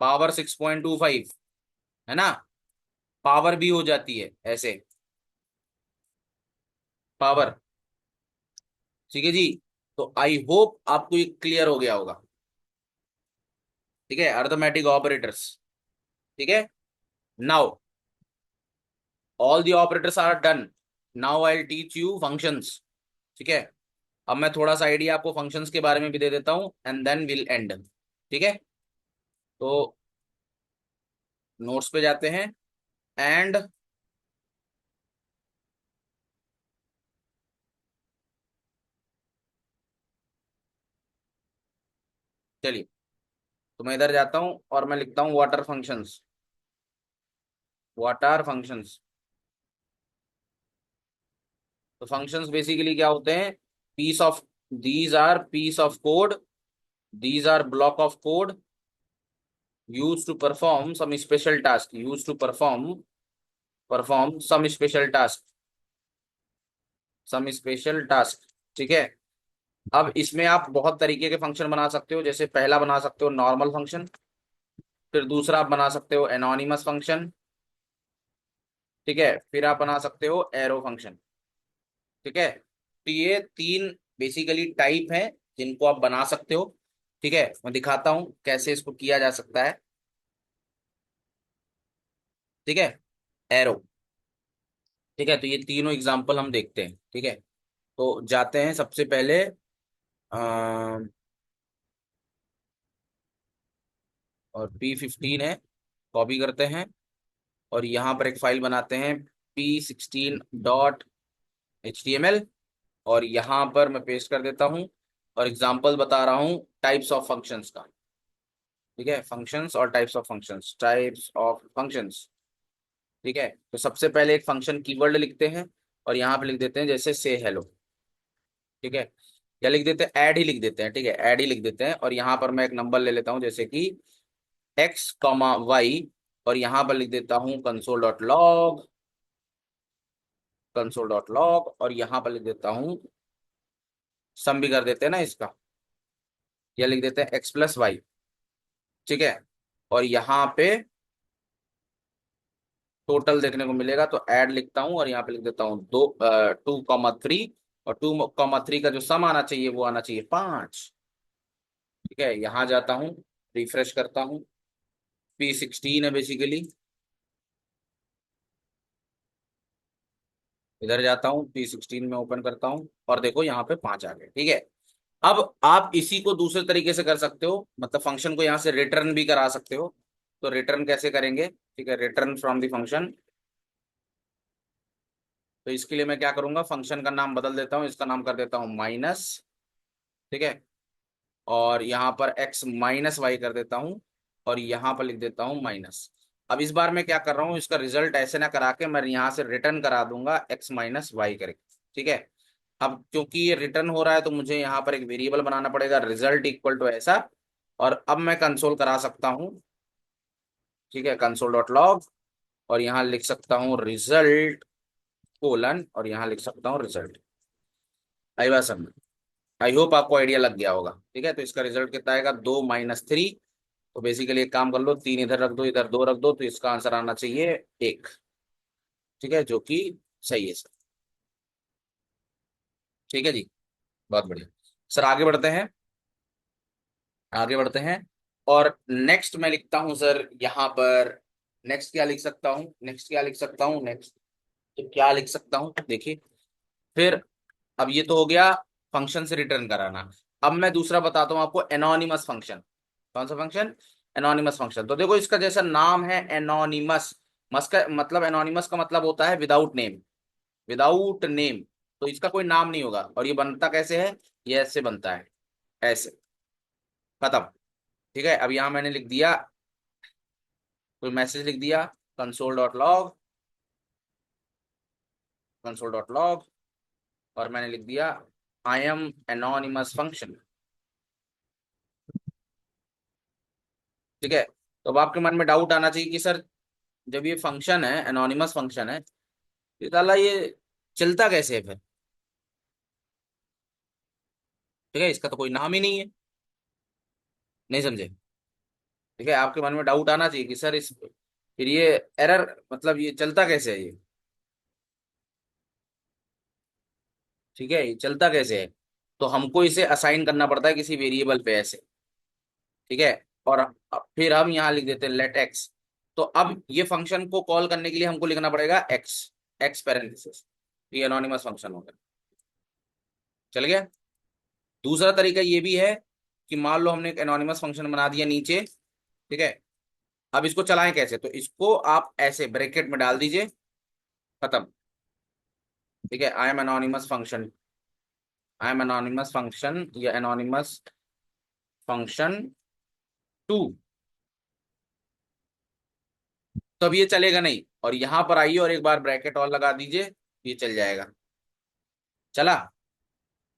पावर 6.25, है ना, पावर भी हो जाती है ऐसे, पावर, ठीक है जी, तो आई होप आपको ये क्लियर हो गया होगा, ठीक है, अर्थमेटिक ऑपरेटर्स, ठीक है, now all the operators are done, now I will teach you functions. ठीक है, अब मैं थोड़ा सा आइडिया आपको फंक्शंस के बारे में भी दे देता हूँ एंड देन विल एंड। ठीक है, तो नोट्स पे जाते हैं एंड चलिए, तो मैं इधर जाता हूँ और मैं लिखता हूँ वाटर फंक्शंस। वाटर फंक्शंस, तो फंक्शंस बेसिकली क्या होते हैं? Piece of, these are piece of code, these are block of code used to perform some special task, used to perform some special task। ठीक है, अब इसमें आप बहुत तरीके के फंक्शन बना सकते हो। जैसे पहला बना सकते हो नॉर्मल फंक्शन, फिर दूसरा आप बना सकते हो एनोनिमस फंक्शन। ठीक है, फिर आप बना सकते हो एरो फंक्शन। ठीक है, तो ये तीन बेसिकली टाइप हैं जिनको आप बना सकते हो। ठीक है, मैं दिखाता हूं कैसे इसको किया जा सकता है। ठीक है, एरो। ठीक है, तो ये तीनों एग्जांपल हम देखते हैं। ठीक है, तो जाते हैं सबसे पहले और P15 है, कॉपी करते हैं और यहाँ पर एक फाइल बनाते हैं P16.html, और यहाँ पर मैं पेस्ट कर देता हूँ और एग्जांपल बता रहा हूँ टाइप्स ऑफ फंक्शंस का। ठीक है, फंक्शंस और टाइप्स ऑफ फंक्शंस। ठीक है, तो सबसे पहले एक फंक्शन कीवर्ड लिखते हैं और यहाँ पे लिख देते हैं जैसे से हेलो। ठीक है, या लिख देते हैं ऐड ही लिख देते हैं। ठीक है, ऐड ही लिख देते हैं और यहाँ पर मैं एक नंबर ले लेता हूँ जैसे कि x, और यहाँ पर लिख देता हूँ कंसोल डॉट लॉग, और यहाँ पर लिख देता हूँ सम भी कर देते हैं ना इसका, या लिख देते हैं x+y। ठीक है, और यहाँ पे टोटल देखने को मिलेगा, तो ऐड लिखता हूँ और यहाँ पे लिख देता हूँ 2,3, और 2,3 का जो सम आना चाहिए वो आना चाहिए 5। ठीक है, यहाँ जाता हूँ, रिफ्रेश करता हूँ, P16 है बेसिकली, इधर जाता हूँ P16 में ओपन करता हूँ और देखो यहाँ पे 5 आ गए। ठीक है, अब आप इसी को दूसरे तरीके से कर सकते हो, मतलब फंक्शन को यहाँ से रिटर्न भी करा सकते हो। तो रिटर्न कैसे करेंगे? ठीक है, रिटर्न फ्रॉम द फंक्शन। तो इसके लिए मैं क्या करूंगा, फंक्शन का नाम बदल देता हूँ, इसका नाम कर देता हूँ माइनस। ठीक है, और यहाँ पर x-y कर देता हूँ और यहाँ पर लिख देता हूँ माइनस। अब इस बार मैं क्या कर रहा हूँ, इसका रिजल्ट ऐसे ना करा के मैं यहाँ से रिटर्न करा दूंगा x-y करके। ठीक है, अब क्योंकि ये रिटर्न हो रहा है तो मुझे यहाँ पर एक वेरिएबल बनाना पड़ेगा, रिजल्ट इक्वल टू ऐसा। और अब मैं कंसोल करा सकता हूँ। ठीक है, कंसोल.लॉग, और यहाँ लिख सकता हूँ रिजल्ट कोलन, और यहाँ लिख सकता हूँ रिजल्ट। आई बात समझ? आई होप आपको आइडिया लग गया होगा। ठीक है, तो इसका रिजल्ट कितना आएगा, 2-3। तो बेसिकली एक काम कर लो, 3 इधर रख दो, इधर 2 रख दो, तो इसका आंसर आना चाहिए 1। ठीक है, जो कि सही है सर। ठीक है जी, बहुत बढ़िया सर। आगे बढ़ते हैं, आगे बढ़ते हैं। और नेक्स्ट मैं लिखता हूं सर यहाँ पर, नेक्स्ट क्या लिख सकता हूँ, नेक्स्ट क्या लिख सकता हूँ, नेक्स्ट तो क्या लिख सकता हूँ देखिए। फिर अब ये तो हो गया फंक्शन से रिटर्न कराना। अब मैं दूसरा बताता हूँ आपको, एनोनिमस फंक्शन। कौन सा फंक्शन? Anonymous function. तो देखो इसका जैसा नाम है एनोनिमस, मस का मतलब, एनोनिमस का मतलब होता है विदाउट नेम, विदाउट नेम। तो इसका कोई नाम नहीं होगा। और ये बनता कैसे है? ये ऐसे बनता है, ऐसे, खत्म। ठीक है, अब यहाँ मैंने लिख दिया, कोई मैसेज लिख दिया, कंसोल.लॉग, कंसोल.लॉग, और मैंने लिख दिया आई एम एनोनिमस फंक्शन। ठीक है, तो अब आपके मन में डाउट आना चाहिए कि सर जब ये फंक्शन है, एनोनिमस फंक्शन है, तो ताला ये चलता कैसे है फिर? ठीक है, इसका तो कोई नाम ही नहीं है। नहीं समझे? ठीक है, आपके मन में डाउट आना चाहिए कि सर इस फिर ये एरर, मतलब ये चलता कैसे है ये? ठीक है, ये चलता कैसे है? तो हमको इसे असाइन करना पड़ता है किसी वेरिएबल पे ऐसे। ठीक है, और फिर हम यहाँ लिख देते हैं लेट एक्स। तो अब ये फंक्शन को कॉल करने के लिए हमको लिखना पड़ेगा एक्स, एक्स पैरेंथेसिस, ये एनोनिमस फंक्शन होगा। चल गया। दूसरा तरीका ये भी है कि मान लो हमने एक एनोनिमस फंक्शन बना दिया नीचे, ठीक है। अब इसको चलाएं कैसे, तो इसको आप ऐसे ब्रैकेट में डाल दीजिए, खत्म। ठीक है, I am anonymous function, I am anonymous function या एनोनिमस फंक्शन 2। तब ये चलेगा नहीं, और यहां पर आइए और एक बार ब्रैकेट और लगा दीजिए, ये चल जाएगा। चला।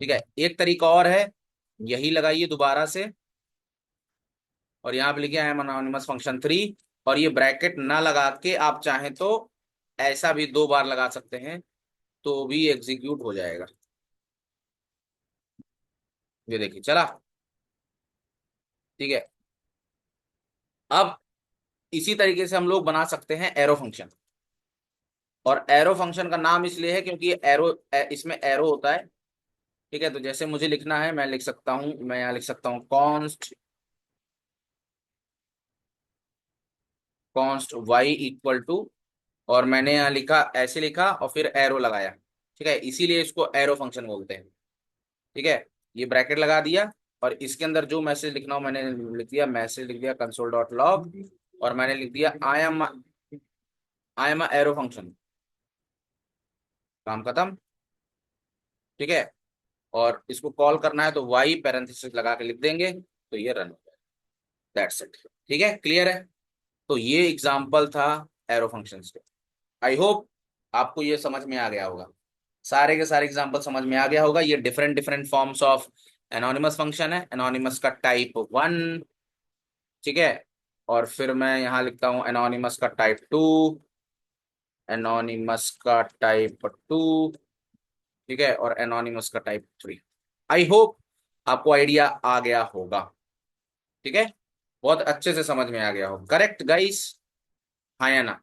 ठीक है, एक तरीका और है, यही लगाइए दोबारा से, और यहाँ पे लिखिए आई एम एनोनिमस फंक्शन 3, और ये ब्रैकेट ना लगा के आप चाहें तो ऐसा भी 2 बार लगा सकते हैं, तो भी एग्जीक्यूट हो जाएगा। ये देखिए चला। ठीक है, अब इसी तरीके से हम लोग बना सकते हैं एरो फंक्शन। और एरो फंक्शन का नाम इसलिए है क्योंकि ये एरो, इसमें एरो होता है। ठीक है, तो जैसे मुझे लिखना है, मैं लिख सकता हूं, मैं यहाँ लिख सकता हूँ const, const Y equal to, और मैंने यहाँ लिखा, ऐसे लिखा और फिर एरो लगाया। ठीक है, इसीलिए इसको एरो फंक्शन बोलते हैं। ठीक है, ये ब्रैकेट लगा दिया, और इसके अंदर जो मैसेज लिखना हो मैंने लिख दिया, मैसेज लिख दिया कंसोल डॉट लॉग, और मैंने लिख दिया आई एम एरो फंक्शन, काम खत्म। ठीक है, और इसको कॉल करना है तो वाई पैरेंथेसिस लगा के लिख देंगे, तो ये रन हो जाएगा। That's it. ठीक है, क्लियर है। तो ये एग्जांपल था एरो फंक्शंस के। आई होप आपको ये समझ में आ गया होगा, सारे के सारे एग्जांपल समझ में आ गया होगा। ये different different forms of anonymous function है, एनोनिमस का टाइप 1। ठीक है, और फिर मैं यहाँ लिखता हूँ एनोनिमस का टाइप 2, एनोनिमस का टाइप 2। ठीक है, और एनोनिमस का टाइप 3। आई होप आपको आइडिया आ गया होगा। ठीक है, बहुत अच्छे से समझ में आ गया हो, करेक्ट गाइस, हाँ या ना।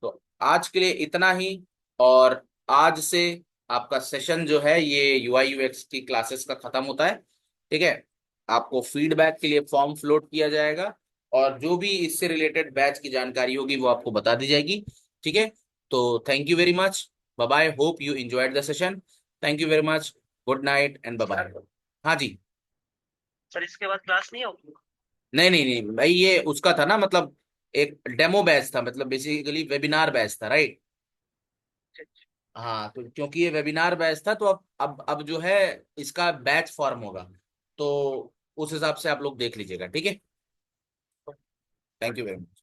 तो आज के लिए इतना ही, और आज से आपका सेशन जो है ये यूआई यूएक्स की क्लासेस का खत्म होता है। ठीक है, आपको फीडबैक के लिए फॉर्म फ्लोट किया जाएगा, और जो भी इससे रिलेटेड बैच की जानकारी होगी वो आपको बता दी जाएगी। ठीक है, तो thank you very much, bye bye, hope you enjoyed the session. Thank you very much, good night and bye bye. हाँ जी। सर इसके बाद क्लास नहीं होगी? नहीं नहीं नहीं भाई, ये उसका था ना, मतलब एक डेमो बैच था, मतलब बेसिकली वेबिनार बैच था, राइट। हाँ, तो क्योंकि ये वेबिनार बैच था, तो अब जो है इसका बैच फॉर्म होगा, तो उस हिसाब से आप लोग देख लीजिएगा। ठीक है, थैंक यू वेरी मच।